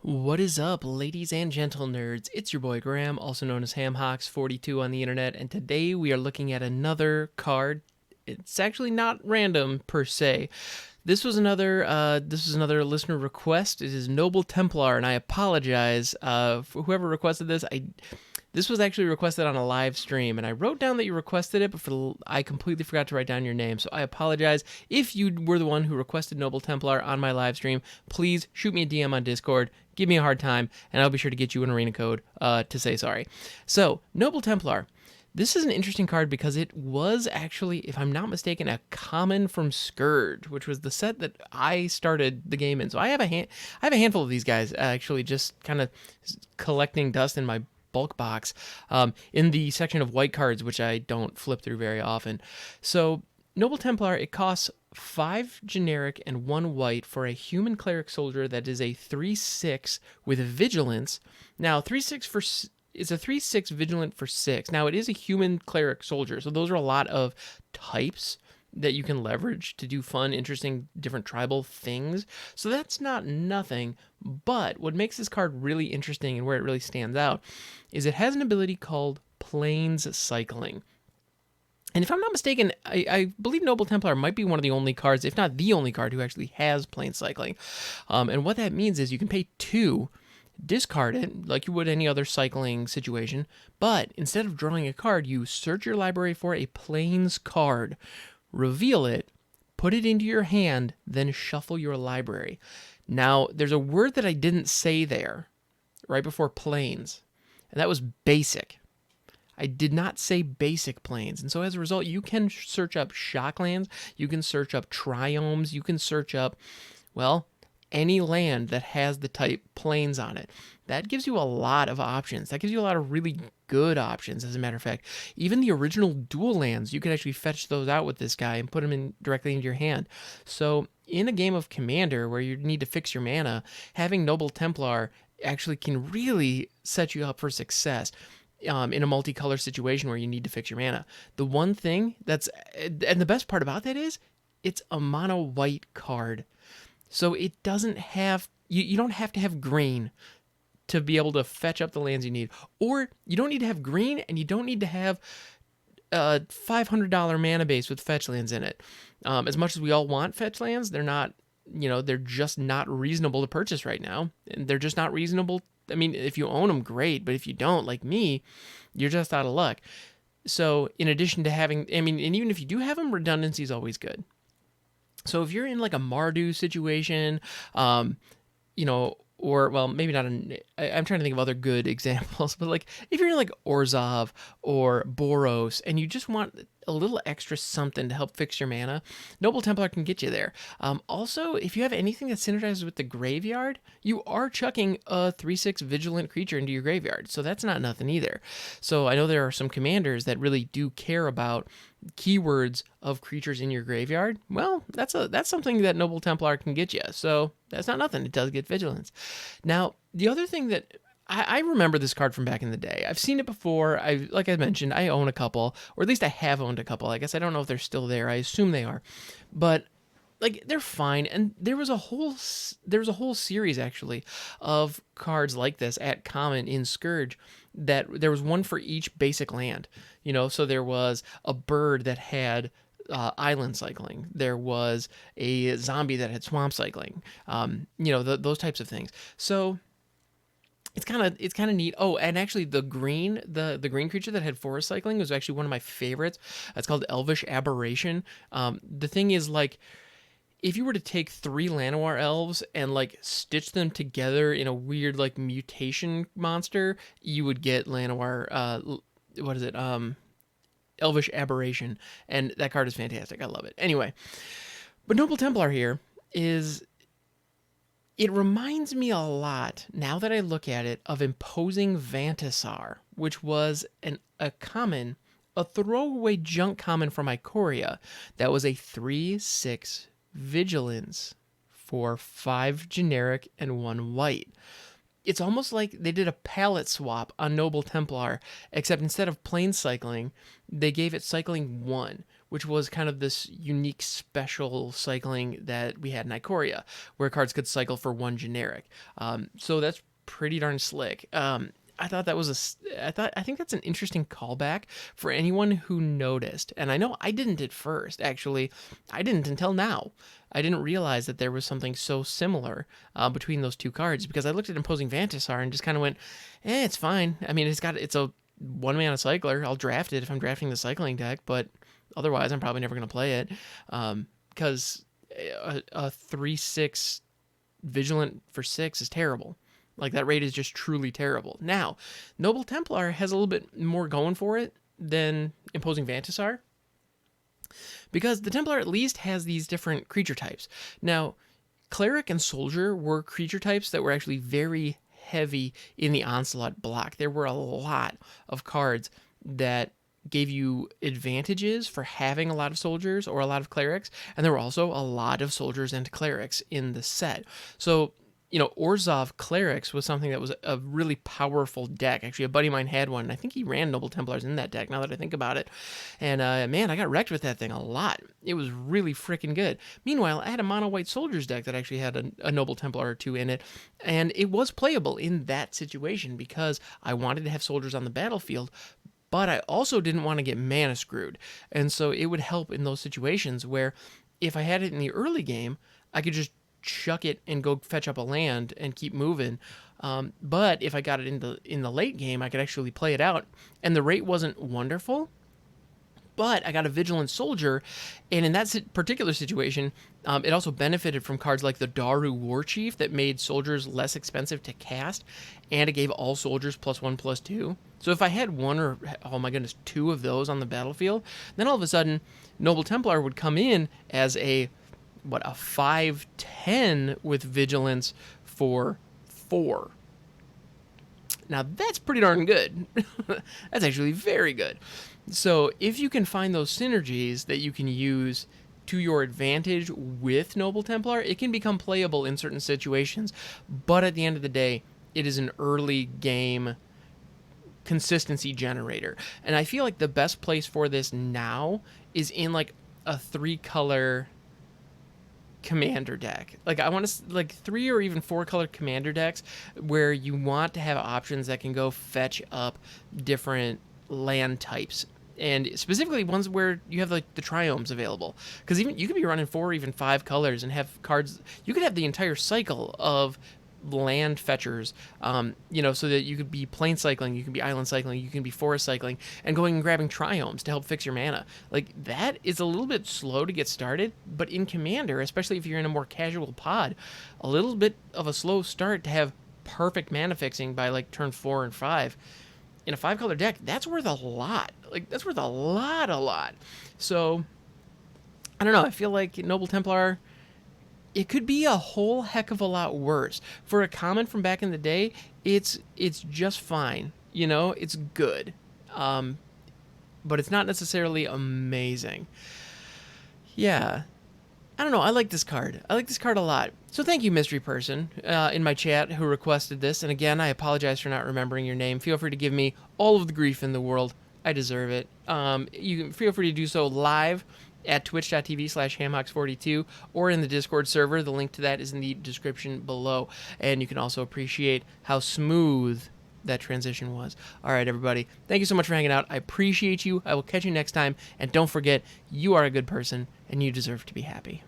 What is up, ladies and gentle nerds? It's your boy Graham, also known as HamHawks42 on the internet, and today we are looking at another card. It's actually not random per se. This was another listener request. It is Noble Templar, and I apologize for whoever requested this. This was actually requested on a live stream, and I wrote down that you requested it, but I completely forgot to write down your name, so I apologize. If you were the one who requested Noble Templar on my live stream, please shoot me a DM on Discord, give me a hard time, and I'll be sure to get you an arena code to say sorry. So, Noble Templar. This is an interesting card because it was actually, if I'm not mistaken, a common from Scourge, which was the set that I started the game in. So I have a handful of these guys actually, just kind of collecting dust in my bulk box in the section of white cards, which I don't flip through very often. So Noble Templar, it costs 5 generic and 1 white for a human cleric soldier that is a 3/6 with vigilance. Now 3/6 for is a 3/6 vigilant for 6. Now it is a human cleric soldier, so those are a lot of types that you can leverage to do fun, interesting, different tribal things. So that's not nothing, but what makes this card really interesting and where it really stands out is it has an ability called Plains Cycling. And if I'm not mistaken, I believe Noble Templar might be one of the only cards, if not the only card, who actually has Plains Cycling. And what that means is you can pay 2, discard it like you would any other cycling situation, but instead of drawing a card, you search your library for a Plains card, reveal it, put it into your hand, then shuffle your library. Now, there's a word that I didn't say there right before Plains, and that was basic. I did not say basic Plains, and so as a result, you can search up Shocklands, you can search up Triomes, you can search up, well, any land that has the type Plains on it. That gives you a lot of options. That gives you a lot of really good options, as a matter of fact. Even the original dual lands, you can actually fetch those out with this guy and put them in directly into your hand. So in a game of Commander where you need to fix your mana, having Noble Templar actually can really set you up for success. In a multicolor situation where you need to fix your mana. The one thing and the best part about that is, it's a mono white card. So it doesn't have, you don't have to have green to be able to fetch up the lands you need. Or you don't need to have green, and you don't need to have a $500 mana base with fetch lands in it. As much as we all want fetch lands, they're not, they're just not reasonable to purchase right now. And they're just not reasonable. I mean, if you own them, great. But if you don't, like me, you're just out of luck. So in addition to having, and even if you do have them, redundancy is always good. So if you're in like a Mardu situation, or well, maybe not. I'm trying to think of other good examples, but like if you're in like Orzhov or Boros and you just want a little extra something to help fix your mana, Noble Templar can get you there. Also, if you have anything that synergizes with the graveyard, you are chucking a 3/6 vigilant creature into your graveyard, so that's not nothing either. So I know there are some commanders that really do care about keywords of creatures in your graveyard. Well, that's something that Noble Templar can get you. So that's not nothing. It does get vigilance. Now, the other thing that I remember this card from back in the day. I've seen it before. Like I mentioned, I own a couple, or at least I have owned a couple. I guess I don't know if they're still there. I assume they are, but like they're fine. And there was a whole series actually of cards like this at common in Scourge. That there was one for each basic land. So there was a bird that had island cycling. There was a zombie that had swamp cycling. Those types of things. So it's kind of neat. Oh, and actually the green creature that had forest cycling was actually one of my favorites. It's called Elvish Aberration. The thing is, like, if you were to take 3 Llanowar elves and like stitch them together in a weird like mutation monster, you would get Llanowar. What is it? Elvish Aberration, and that card is fantastic. I love it. Anyway, but Noble Templar here is. It reminds me a lot, now that I look at it, of Imposing Vantasar, which was a throwaway junk common from Ikoria that was a 3/6 vigilance for 5 generic and 1 white. It's almost like they did a palette swap on Noble Templar, except instead of plain cycling, they gave it cycling 1, which was kind of this unique special cycling that we had in Ikoria, where cards could cycle for one generic. So that's pretty darn slick. I thought that was I think that's an interesting callback for anyone who noticed. And I know I didn't at first, actually. I didn't until now. I didn't realize that there was something so similar between those two cards, because I looked at Imposing Vantisar and just kind of went, it's fine. I mean, it's a 1-mana cycler. I'll draft it if I'm drafting the cycling deck, but otherwise I'm probably never going to play it, because a 3/6 Vigilant for 6 is terrible. Like, that rate is just truly terrible. Now, Noble Templar has a little bit more going for it than Imposing Vantisar, because the Templar at least has these different creature types. Now, Cleric and Soldier were creature types that were actually very heavy in the Onslaught block. There were a lot of cards that gave you advantages for having a lot of soldiers or a lot of clerics, and there were also a lot of soldiers and clerics in the set. So, Orzhov Clerics was something that was a really powerful deck. Actually, a buddy of mine had one, and I think he ran Noble Templars in that deck, now that I think about it. And, man, I got wrecked with that thing a lot. It was really freaking good. Meanwhile, I had a mono-white Soldiers deck that actually had a Noble Templar or two in it, and it was playable in that situation because I wanted to have soldiers on the battlefield, but I also didn't want to get mana screwed. And so it would help in those situations where if I had it in the early game, I could just chuck it and go fetch up a land and keep moving. But if I got it in the late game, I could actually play it out. And the rate wasn't wonderful, but I got a Vigilant Soldier, and in that particular situation, it also benefited from cards like the Daru Warchief that made soldiers less expensive to cast, and it gave all soldiers +1/+2. So if I had one or, oh my goodness, two of those on the battlefield, then all of a sudden, Noble Templar would come in as a 5/10 with Vigilance for 4. Now, that's pretty darn good. That's actually very good. So if you can find those synergies that you can use to your advantage with Noble Templar, it can become playable in certain situations. But at the end of the day, it is an early game consistency generator. And I feel like the best place for this now is in like a 3-color commander deck. Like, I want to, like, 3 or even 4-color commander decks where you want to have options that can go fetch up different land types, and specifically ones where you have like the triomes available, because even you could be running 4 or even 5 colors and have cards. You could have the entire cycle of land fetchers, so that you could be plane cycling, you can be island cycling, you can be forest cycling, and going and grabbing triomes to help fix your mana. Like, that is a little bit slow to get started, but in Commander, especially if you're in a more casual pod, a little bit of a slow start to have perfect mana fixing by like turn 4 and 5 in a 5-color deck, that's worth a lot. Like, that's worth a lot. So, I don't know, I feel like Noble Templar, it could be a whole heck of a lot worse. For a common from back in the day, it's just fine. It's good. But it's not necessarily amazing. Yeah. I don't know. I like this card. I like this card a lot. So thank you, mystery person, in my chat who requested this. And again, I apologize for not remembering your name. Feel free to give me all of the grief in the world. I deserve it. You can feel free to do so live at twitch.tv/hamhocks42 or in the Discord server. The link to that is in the description below. And you can also appreciate how smooth that transition was. All right, everybody. Thank you so much for hanging out. I appreciate you. I will catch you next time. And don't forget, you are a good person, and you deserve to be happy.